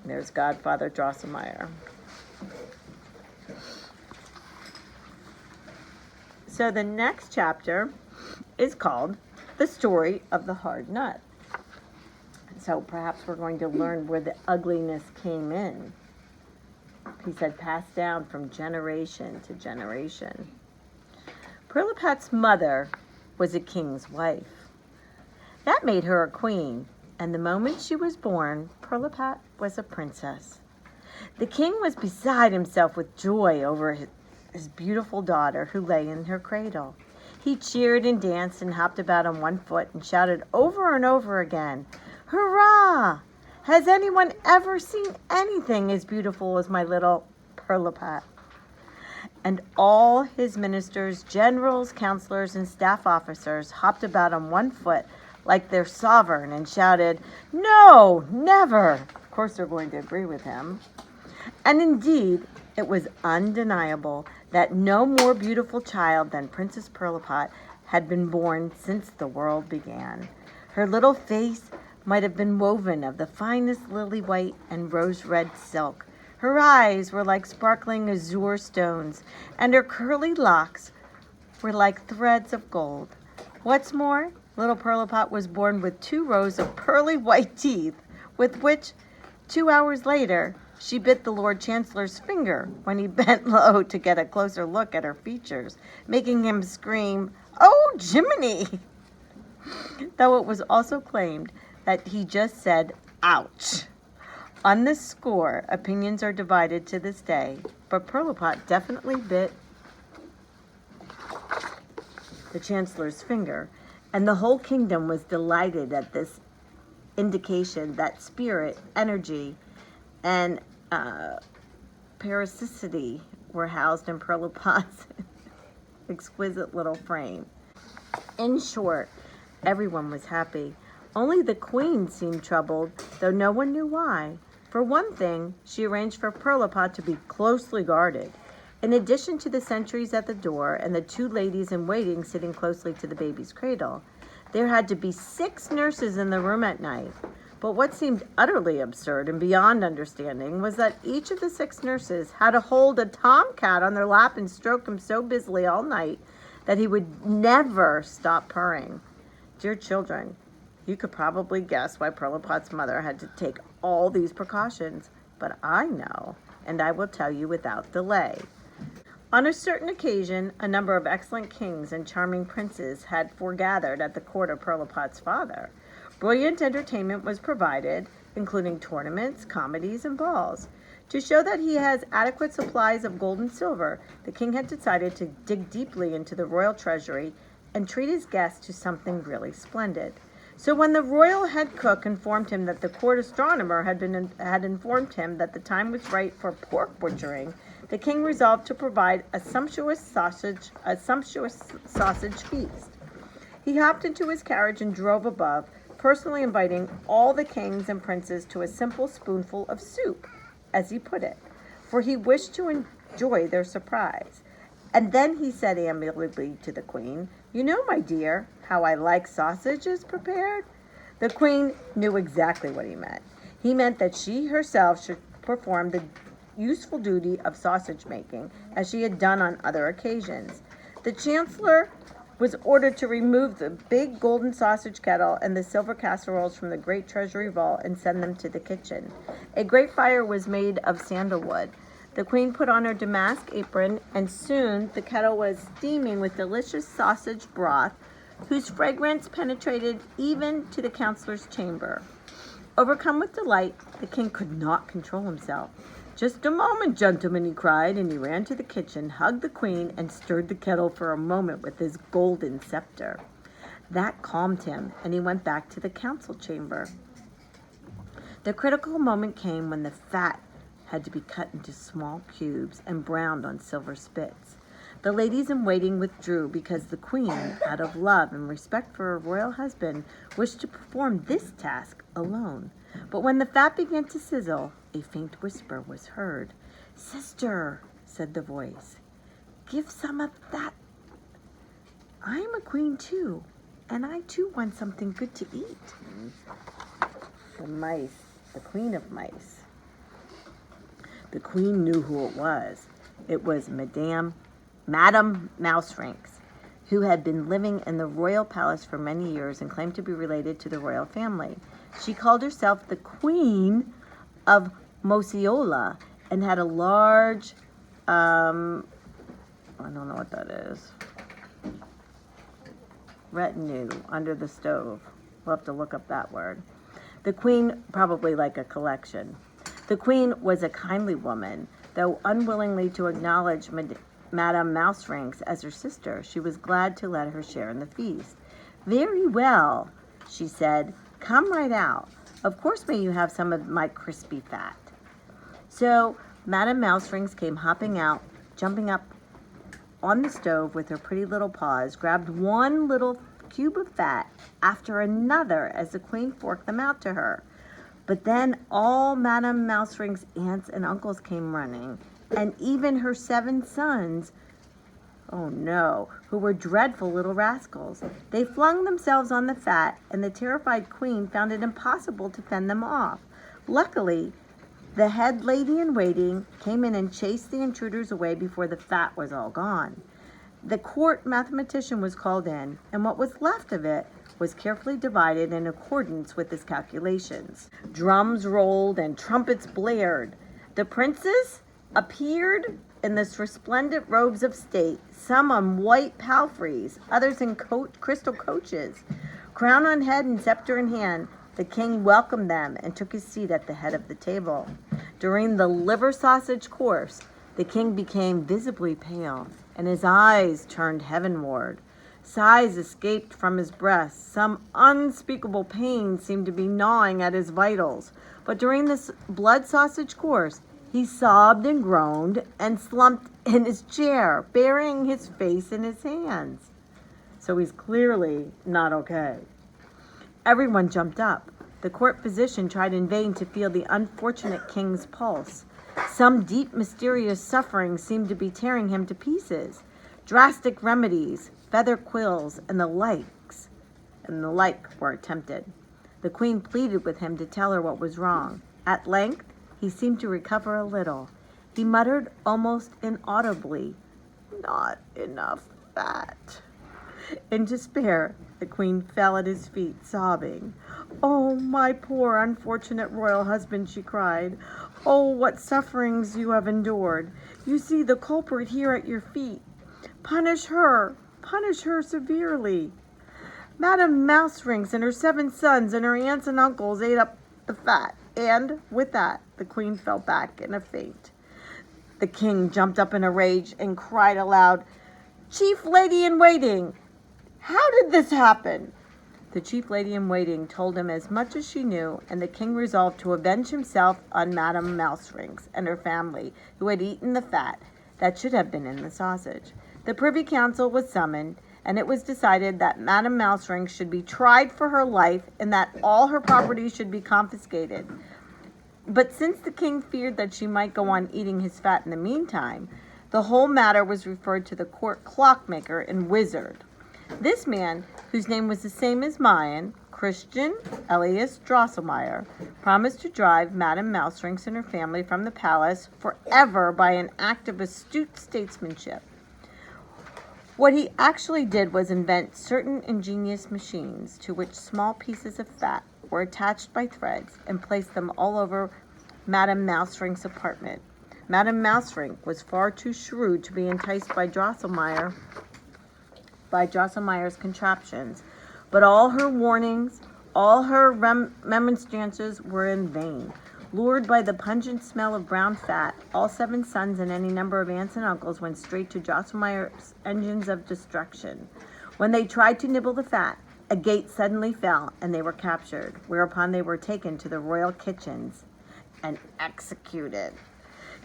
There's Godfather Drosselmeyer. So the next chapter is called The Story of the Hard Nut. So perhaps we're going to learn where the ugliness came in. He said, passed down from generation to generation. Pirlipat's mother was a king's wife. That made her a queen, and the moment she was born, Pirlipat was a princess. The king was beside himself with joy over his beautiful daughter who lay in her cradle. He cheered and danced and hopped about on one foot and shouted over and over again, "Hurrah! Has anyone ever seen anything as beautiful as my little Pirlipat?" And all his ministers, generals, counselors, and staff officers hopped about on one foot like their sovereign and shouted, "No, never!" Of course, they're going to agree with him. And indeed, it was undeniable that no more beautiful child than Princess Pirlipat had been born since the world began. Her little face might have been woven of the finest lily white and rose red silk. Her eyes were like sparkling azure stones, and her curly locks were like threads of gold. What's more, little Pirlipat was born with 2 rows of pearly white teeth, with which 2 hours later she bit the Lord Chancellor's finger when he bent low to get a closer look at her features, making him scream, "Oh, Jiminy!" Though it was also claimed that he just said, "Ouch." On this score, opinions are divided to this day, but Pirlipat definitely bit the Chancellor's finger, and the whole kingdom was delighted at this indication that spirit, energy, and parasicity were housed in Pirlipat's exquisite little frame. In short, everyone was happy. Only the queen seemed troubled, though no one knew why. For one thing, she arranged for Pirlipat to be closely guarded. In addition to the sentries at the door and the 2 ladies in waiting sitting closely to the baby's cradle, there had to be 6 nurses in the room at night. But what seemed utterly absurd and beyond understanding was that each of the 6 nurses had to hold a tomcat on their lap and stroke him so busily all night that he would never stop purring. Dear children, you could probably guess why Pirlipat's mother had to take all these precautions, but I know, and I will tell you without delay. On a certain occasion, a number of excellent kings and charming princes had foregathered at the court of Pirlipat's father. Brilliant entertainment was provided, including tournaments, comedies, and balls. To show that he has adequate supplies of gold and silver, the king had decided to dig deeply into the royal treasury and treat his guests to something really splendid. So when the royal head cook informed him that the court astronomer had informed him that the time was right for pork butchering, the king resolved to provide a sumptuous sausage feast. He hopped into his carriage and drove above, personally inviting all the kings and princes to a simple spoonful of soup, as he put it, for he wished to enjoy their surprise. And then he said amiably to the queen, "You know, my dear, how I like sausages prepared." The queen knew exactly what he meant. He meant that she herself should perform the useful duty of sausage making, as she had done on other occasions. The chancellor was ordered to remove the big golden sausage kettle and the silver casseroles from the great treasury vault and send them to the kitchen. A great fire was made of sandalwood. The queen put on her damask apron, and soon the kettle was steaming with delicious sausage broth, whose fragrance penetrated even to the counselor's chamber. Overcome with delight, the king could not control himself. "Just a moment, gentlemen," he cried, and he ran to the kitchen, hugged the queen, and stirred the kettle for a moment with his golden scepter. That calmed him, and he went back to the council chamber. The critical moment came when the fat had to be cut into small cubes and browned on silver spits. The ladies in waiting withdrew because the queen, out of love and respect for her royal husband, wished to perform this task alone. But when the fat began to sizzle, a faint whisper was heard. "Sister," said the voice, "give some of that. I am a queen too, and I too want something good to eat." The queen of mice, The queen knew who it was. It was Madame Mouserings, who had been living in the royal palace for many years and claimed to be related to the royal family. She called herself the Queen of Mosciola and had a large, I don't know what that is, retinue under the stove. We'll have to look up that word. The queen, probably like a collection. The queen was a kindly woman, though unwillingly to acknowledge Madame Mouserings as her sister. She was glad to let her share in the feast. "Very well," she said. "Come right out. Of course may you have some of my crispy fat." So Madame Mouserings came hopping out, jumping up on the stove with her pretty little paws, grabbed one little cube of fat after another as the queen forked them out to her. But then all Madame Mouserings' aunts and uncles came running, and even her 7 sons, oh no, who were dreadful little rascals. They flung themselves on the fat, and the terrified queen found it impossible to fend them off. Luckily, the head lady-in-waiting came in and chased the intruders away before the fat was all gone. The court mathematician was called in, and what was left of it was carefully divided in accordance with his calculations. Drums rolled and trumpets blared. The princes appeared in the resplendent robes of state, some on white palfreys, others in crystal coaches. Crown on head and scepter in hand, the king welcomed them and took his seat at the head of the table. During the liver sausage course, the king became visibly pale, and his eyes turned heavenward. Sighs escaped from his breast. Some unspeakable pain seemed to be gnawing at his vitals. But during this blood sausage course, he sobbed and groaned and slumped in his chair, burying his face in his hands. So he's clearly not okay. Everyone jumped up. The court physician tried in vain to feel the unfortunate king's pulse. Some deep, mysterious suffering seemed to be tearing him to pieces. Drastic remedies, feather quills, and the like were attempted. The queen pleaded with him to tell her what was wrong. At length, he seemed to recover a little. He muttered almost inaudibly, "Not enough fat." In despair, the queen fell at his feet, sobbing. "Oh, my poor unfortunate royal husband," she cried. "Oh, what sufferings you have endured. You see the culprit here at your feet. Punish her severely." Madame Mouserings and her 7 sons and her aunts and uncles ate up the fat, and with that, the queen fell back in a faint. The king jumped up in a rage and cried aloud, "Chief lady-in-waiting, how did this happen?" The chief lady-in-waiting told him as much as she knew, and the king resolved to avenge himself on Madame Mouserings and her family, who had eaten the fat that should have been in the sausage. The Privy Council was summoned, and it was decided that Madame Mouserings should be tried for her life and that all her property should be confiscated. But since the king feared that she might go on eating his fat in the meantime, the whole matter was referred to the court clockmaker and wizard. This man, whose name was the same as mine, Christian Elias Drosselmeyer, promised to drive Madame Mouserings and her family from the palace forever by an act of astute statesmanship. What he actually did was invent certain ingenious machines to which small pieces of fat were attached by threads and placed them all over Madame Mouserings' apartment. Madame Mouserings was far too shrewd to be enticed by Drosselmeyer's contraptions, but all her warnings, all her remonstrances were in vain. Lured by the pungent smell of brown fat, all 7 sons and any number of aunts and uncles went straight to Drosselmeyer's engines of destruction. When they tried to nibble the fat, a gate suddenly fell, and they were captured, whereupon they were taken to the royal kitchens and executed.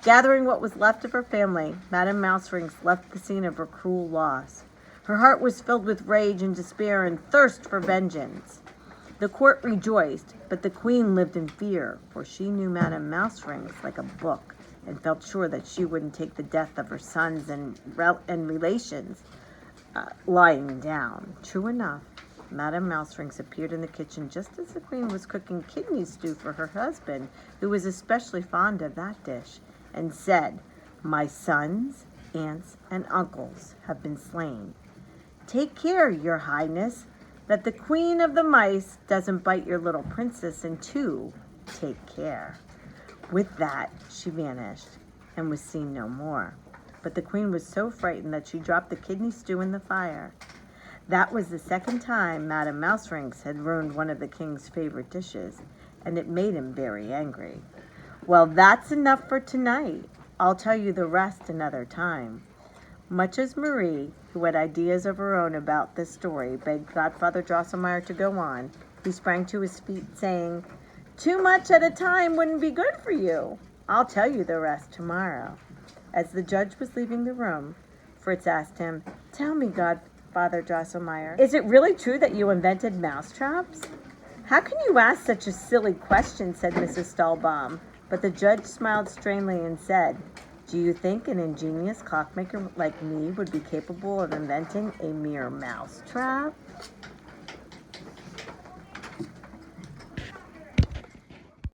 Gathering what was left of her family, Madame Mouserings left the scene of her cruel loss. Her heart was filled with rage and despair and thirst for vengeance. The court rejoiced, but the queen lived in fear, for she knew Madame Mouserings like a book and felt sure that she wouldn't take the death of her sons and relations lying down. True enough, Madame Mouserings appeared in the kitchen just as the queen was cooking kidney stew for her husband, who was especially fond of that dish. and said, "My sons, aunts, and uncles have been slain. Take care, your highness, that the queen of the mice doesn't bite your little princess in two. Take care." With that, she vanished and was seen no more. But the queen was so frightened that she dropped the kidney stew in the fire. That was the second time Madame Mouserings had ruined one of the king's favorite dishes, and it made him very angry. Well, that's enough for tonight. I'll tell you the rest another time. Much as Marie, who had ideas of her own about this story, begged Godfather Drosselmeyer to go on, he sprang to his feet, saying, "Too much at a time wouldn't be good for you. I'll tell you the rest tomorrow." As the judge was leaving the room, Fritz asked him, "Tell me, Godfather Drosselmeyer, is it really true that you invented mousetraps?" "How can you ask such a silly question?" said Mrs. Stahlbaum. But the judge smiled strangely and said, "Do you think an ingenious clockmaker like me would be capable of inventing a mere mousetrap?"